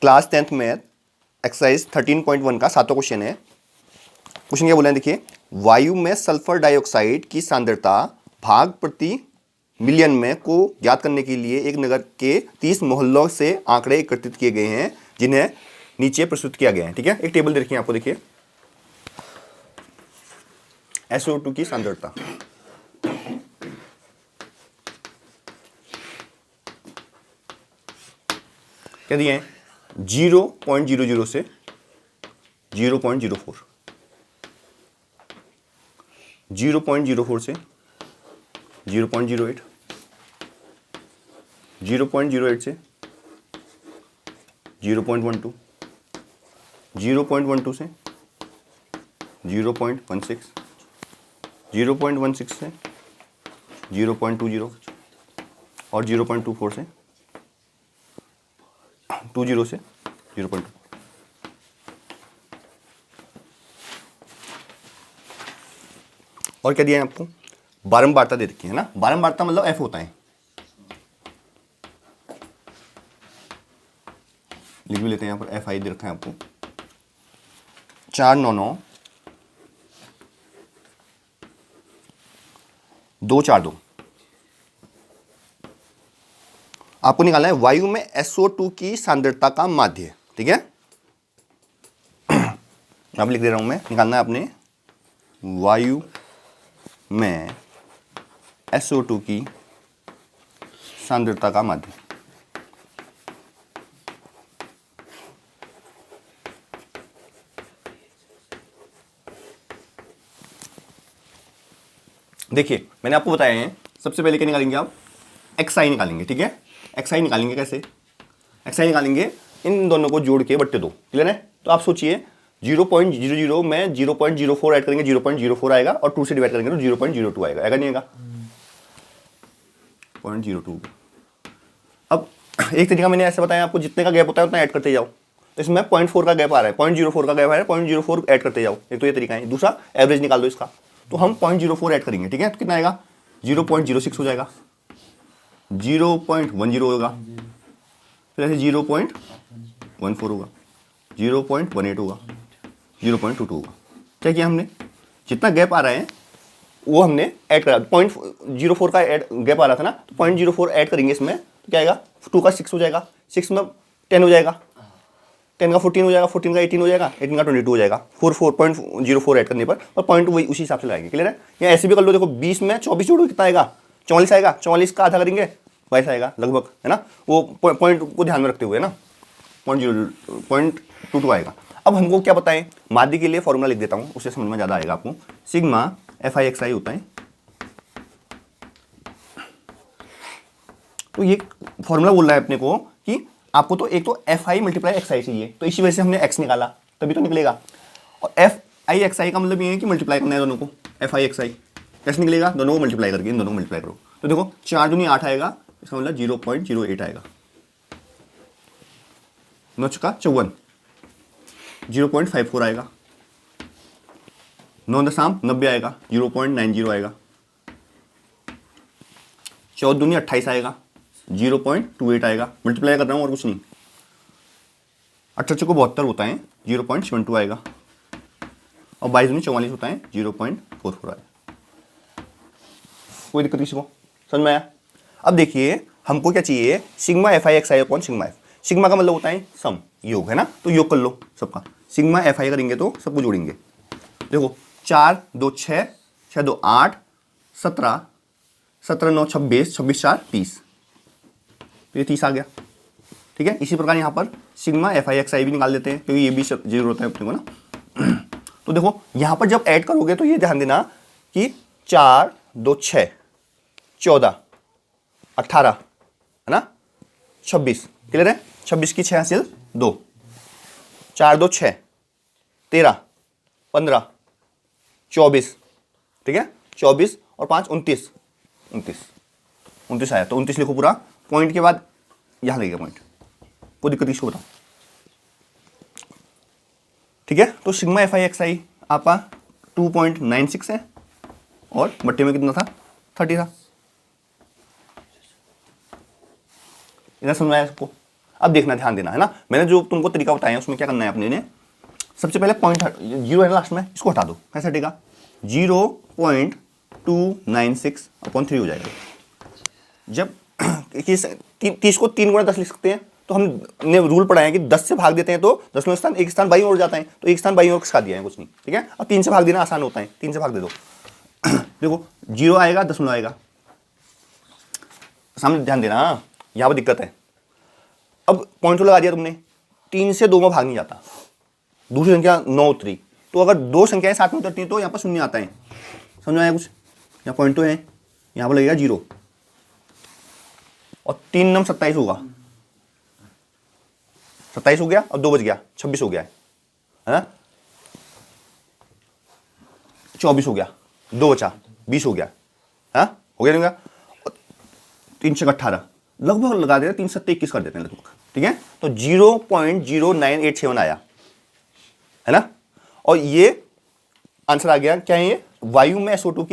Class 10th math exercise 13.1 का 7वां question है। Question क्या बोला है देखिए, वायु में सल्फर डाइऑक्साइड की सांद्रता भाग प्रति मिलियन में को ज्ञात करने के लिए एक नगर के 30 मोहल्लों से आंकड़े एकत्रित किए गए हैं जिन्हें नीचे प्रस्तुत किया गया है। ठीक है, एक टेबल देखिए आपको, देखिए SO2 की सांद्रता, क्या दिए हैं 0.00 से 0.04, 0.04 से 0.08, 0.08 से 0.12, 0.12 से 0.16, 0.16 से 0.20 और 0.24 से 20 से 0.2। और क्या दिया है आपको, बारंबारता दे रखी है ना। बारंबारता मतलब F होता है, लिख भी लेते हैं यहाँ पर, FI दे रखा है आपको 499 242। आपको निकालना है वायु में SO2 की सांद्रता का माध्य। ठीक है, अब लिख दे रहा हूं मैं, निकालना है आपने वायु में SO2 की सांद्रता का माध्य। देखिए मैंने आपको बताया है, सबसे पहले क्या निकालेंगे आप, XI निकालेंगे। ठीक है, XI निकालेंगे कैसे, XI निकालेंगे इन दोनों को जोड़ के बट्टे 2। क्लियर है, तो आप सोचिए 0.00 में 0.04 ऐड करेंगे 0.04 आएगा, और 2 से डिवाइड करेंगे तो 0.02 आएगा। आएगा नहीं आएगा, 0.02। अब एक तरीका मैंने ऐसे बताया आपको, जितने का गैप होता है उतना ऐड करते जाओ। तो इसमें 0.4 का गैप आ रहा है, 0.04 का गैप आ रहा है, 0.04 ऐड करते जाओ। एक तो ये तरीका है। दूसरा, एवरेज निकाल दो इसका, तो हम 0.04 ऐड करेंगे। ठीक है, तो कितना आएगा 0.06 हो जाएगा, 0.10 होगा, फिर ऐसे 0.14 होगा, 0.18 होगा, 0.22 होगा। क्या किया हमने, जितना गैप आ रहा है वो हमने ऐड करा। 0.04 का ऐड गैप आ रहा था ना, तो 0.04 ऐड करेंगे इसमें, तो क्या आएगा 2 का 6 हो जाएगा, 6 में 10 हो जाएगा, 10 का 14 हो जाएगा, 14 का 18 हो जाएगा, 18 का 22 हो जाएगा। 4.04 ऐड करने पर पॉइंट वही उसी हिसाब से लगाएंगे। क्लियर है, या ऐसे भी कर लो, देखो 20 में 24 जोड़ो कितना आएगा, 44 आएगा, 44 का आधा करेंगे 22 आएगा लगभग, है ना। वो पॉइंट को ध्यान में रखते हुए ना 0.22 आएगा। अब हमको क्या बताएं, माध्य के लिए फॉर्मूला लिख देता हूँ, उससे समझ में ज़्यादा आएगा आपको। सिग्मा FI होता है, तो ये फॉर्मूला बोल रहा है अपने को कि आपको तो एक तो FI मल्टीप्लाई XI चाहिए, तो इसी वजह से हमने X निकाला, तभी तो निकलेगा। और FI XI का मतलब ये है कि मल्टीप्लाई करना है दोनों को। FI XI कैसे निकलेगा, दोनों को मल्टीप्लाई करके, इन दोनों को मल्टीप्लाई करो तो देखो 4 दूनी 8 आएगा, इसका मतलब 0.08 आएगा, 9 चुका 54, 0.54 आएगा, 9 दशम 90 आएगा, 0.90 आएगा, 14 दूनी 28 आएगा, 0.28 आएगा। मल्टीप्लाई कर रहा हूँ और कुछ नहीं, 18 को 72 होता है, 0.72 आएगा, और 22 दूनी 44 होता है, 0.44 आएगा। कोई दिक्कत किसी को, समझ में आया। अब देखिए हमको क्या चाहिए, sigma FI XI upon sigma F। Sigma का मतलब होता है सम, योग, है ना, तो योग कर लो सबका। सिग्मा FI करेंगे तो सबको जोड़ेंगे, देखो 4 2 6, 6 2 8, 17, 17 9 26, 26 4 30, तो ये 30 आ गया। ठीक है, इसी प्रकार यहाँ पर सिग्मा FI XI भी निकाल देते हैं, क्योंकि ये भी जरूरत है अपने को ना। तो देखो यहाँ पर जब ऐड करोगे तो ये ध्यान देना कि 4 2 6 14 18, है ना, 26। क्लियर है, 26 की 6 हासिल 2, 4 2 6 13 15 24। ठीक है, 24 और 5 29, 29 आया, तो 29 लिखो पूरा, पॉइंट के बाद यहां लगेगा पॉइंट। कोई दिक्कत इसको बताओ। ठीक है, तो सिग्मा FI XI आपका 2.96 है, और बट्टे में कितना था 30 था। इधर समझ में आया सबको। अब देखना, ध्यान देना है ना, मैंने जो तुमको तरीका बताया उसमें क्या करना है अपने ने, सबसे पहले पॉइंट जीरो है ना लास्ट में, इसको हटा दो, कैसे हटेगा, 0.296/3 हो जाएगा। जब 30 को 3 गुणा 10 लिख सकते हैं, तो हमने रूल पढ़ा है कि 10 से भाग देते हैं तो 10वां स्थान एक स्थान बाईं ओर जाता है, तो एक स्थान बाईं ओर किसका दिया है, कुछ नहीं, ठीक है। अब 3 से भाग देना आसान होता है, 3 से भाग दे दो देखो 0 आएगा, दशमलव आएगा, सामने ध्यान देना, यहाँ पर दिक्कत है। अब पॉइंट तो लगा दिया तुमने, 3 से 2 में भाग नहीं जाता, दूसरी संख्या 9 उतरी, तो अगर 2 संख्याएं साथ में उतरती हैं तो यहाँ पर शून्य आता है, समझ में आया कुछ, यहाँ पॉइंट तो है, यहाँ पर लगेगा 0 और 3 नम 27 होगा, 27 हो गया और 2 बच गया, 26 हो गया है ना, 24 हो गया, 2 बचा 20 हो गया, हाँ हो गया नहीं होगा, 3 से 18 लगभग लगा देते हैं, 3 से 21 कर देते हैं लगभग, ठीक है। तो 0.0987 आया है ना, और ये आंसर आ गया क्या है, ये वायु में SO2 की